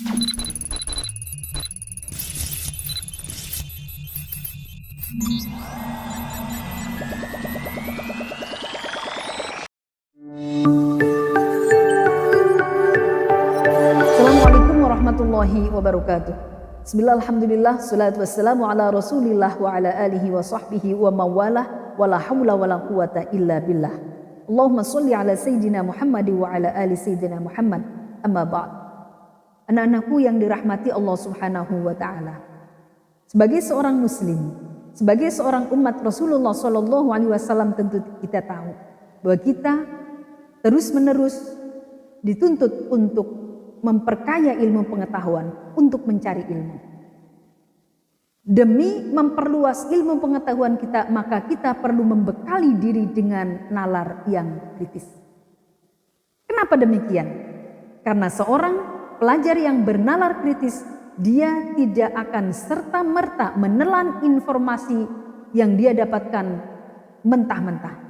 Assalamualaikum warahmatullahi wabarakatuh. Bismillah, alhamdulillah, salatu wassalamu ala rasulillah wa ala alihi wa sahbihi wa mawalah, wa la hawla wa la quwata illa billah. Allahumma salli ala Sayyidina Muhammad wa ala ali Sayyidina Muhammad, amma ba'd. Anak-anakku yang dirahmati Allah subhanahu wa ta'ala. Sebagai seorang muslim, sebagai seorang umat Rasulullah sallallahu alaihi wasallam, tentu kita tahu bahwa kita terus menerus dituntut untuk memperkaya ilmu pengetahuan, untuk mencari ilmu. Demi memperluas ilmu pengetahuan kita, maka kita perlu membekali diri dengan nalar yang kritis. Kenapa demikian? Karena seorang pelajar yang bernalar kritis, dia tidak akan serta-merta menelan informasi yang dia dapatkan mentah-mentah.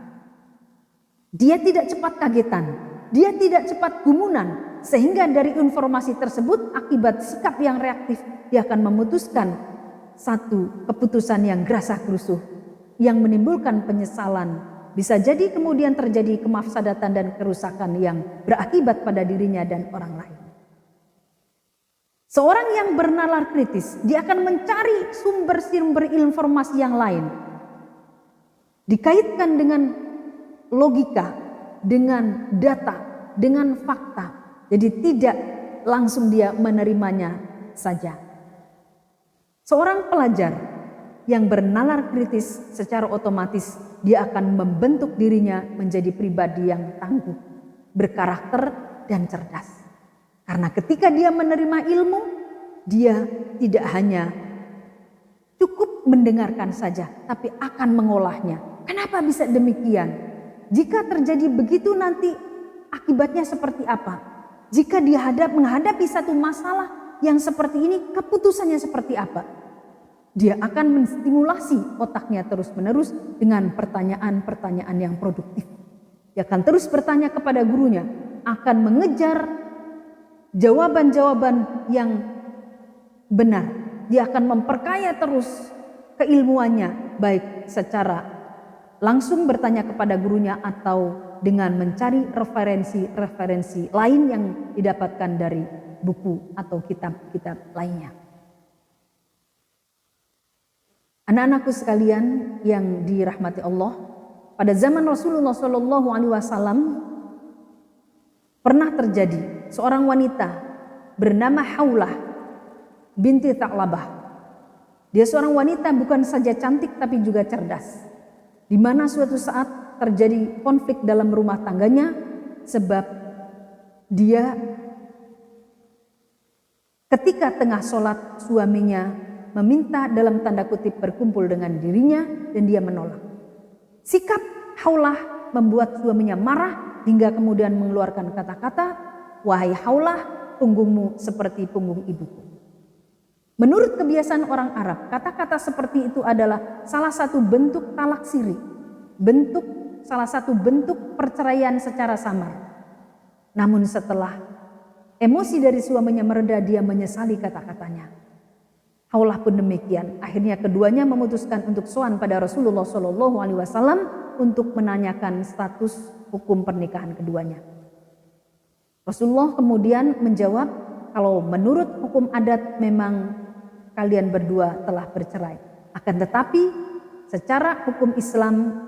Dia tidak cepat kagetan, dia tidak cepat gumunan, sehingga dari informasi tersebut akibat sikap yang reaktif dia akan memutuskan satu keputusan yang gerasa-gerusuh yang menimbulkan penyesalan. Bisa jadi kemudian terjadi kemafsadatan dan kerusakan yang berakibat pada dirinya dan orang lain. Seorang yang bernalar kritis, dia akan mencari sumber-sumber informasi yang lain, dikaitkan dengan logika, dengan data, dengan fakta. Jadi tidak langsung dia menerimanya saja. Seorang pelajar yang bernalar kritis secara otomatis dia akan membentuk dirinya menjadi pribadi yang tangguh, berkarakter dan cerdas. Karena ketika dia menerima ilmu, dia tidak hanya cukup mendengarkan saja, tapi akan mengolahnya. Kenapa bisa demikian? Jika terjadi begitu nanti akibatnya seperti apa? Jika dia menghadapi satu masalah yang seperti ini, keputusannya seperti apa? Dia akan menstimulasi otaknya terus-menerus dengan pertanyaan-pertanyaan yang produktif. Dia akan terus bertanya kepada gurunya, akan mengejar jawaban-jawaban yang benar. Dia akan memperkaya terus keilmuannya, baik secara langsung bertanya kepada gurunya atau dengan mencari referensi lain yang didapatkan dari buku atau kitab-kitab lainnya. Anak-anakku sekalian yang dirahmati Allah, pada zaman Rasulullah Shallallahu Alaihi Wasallam pernah terjadi seorang wanita bernama Haulah binti Tha'labah. Dia seorang wanita bukan saja cantik tapi juga cerdas, di mana suatu saat terjadi konflik dalam rumah tangganya sebab dia ketika tengah sholat suaminya meminta dalam tanda kutip berkumpul dengan dirinya dan dia menolak. Sikap Haulah membuat suaminya marah hingga kemudian mengeluarkan kata-kata, "Wahai Haulah, punggungmu seperti punggung ibuku." Menurut kebiasaan orang Arab, kata-kata seperti itu adalah salah satu bentuk talak siri, salah satu bentuk perceraian secara samar. Namun setelah emosi dari suaminya mereda, dia menyesali kata-katanya. Haulah pun demikian. Akhirnya keduanya memutuskan untuk sowan pada Rasulullah Shallallahu Alaihi Wasallam untuk menanyakan status hukum pernikahan keduanya. Rasulullah kemudian menjawab, kalau menurut hukum adat memang kalian berdua telah bercerai. Akan tetapi secara hukum Islam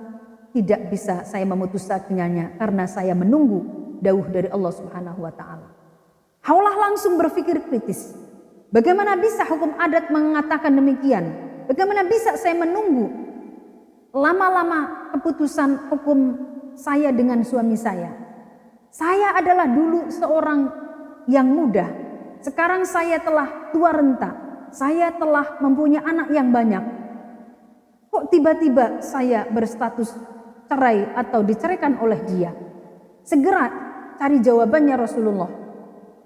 tidak bisa saya memutuskannya karena saya menunggu dauh dari Allah Subhanahu wa taala. Haulah langsung berpikir kritis. Bagaimana bisa hukum adat mengatakan demikian? Bagaimana bisa saya menunggu lama-lama keputusan hukum saya dengan suami saya? Saya adalah dulu seorang yang muda. Sekarang saya telah tua renta. Saya telah mempunyai anak yang banyak. Kok tiba-tiba saya berstatus cerai atau diceraikan oleh dia? Segera cari jawabannya Rasulullah.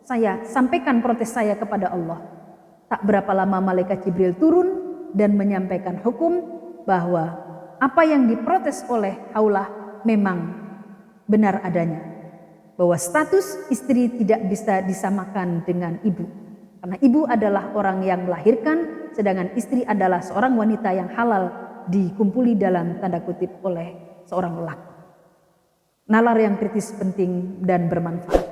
Saya sampaikan protes saya kepada Allah. Tak berapa lama malaikat Jibril turun dan menyampaikan hukum bahwa apa yang diprotes oleh Haulah memang benar adanya. Bahwa status istri tidak bisa disamakan dengan ibu. Karena ibu adalah orang yang melahirkan, sedangkan istri adalah seorang wanita yang halal dikumpuli dalam tanda kutip oleh seorang lelaki. Nalar yang kritis, penting, dan bermanfaat.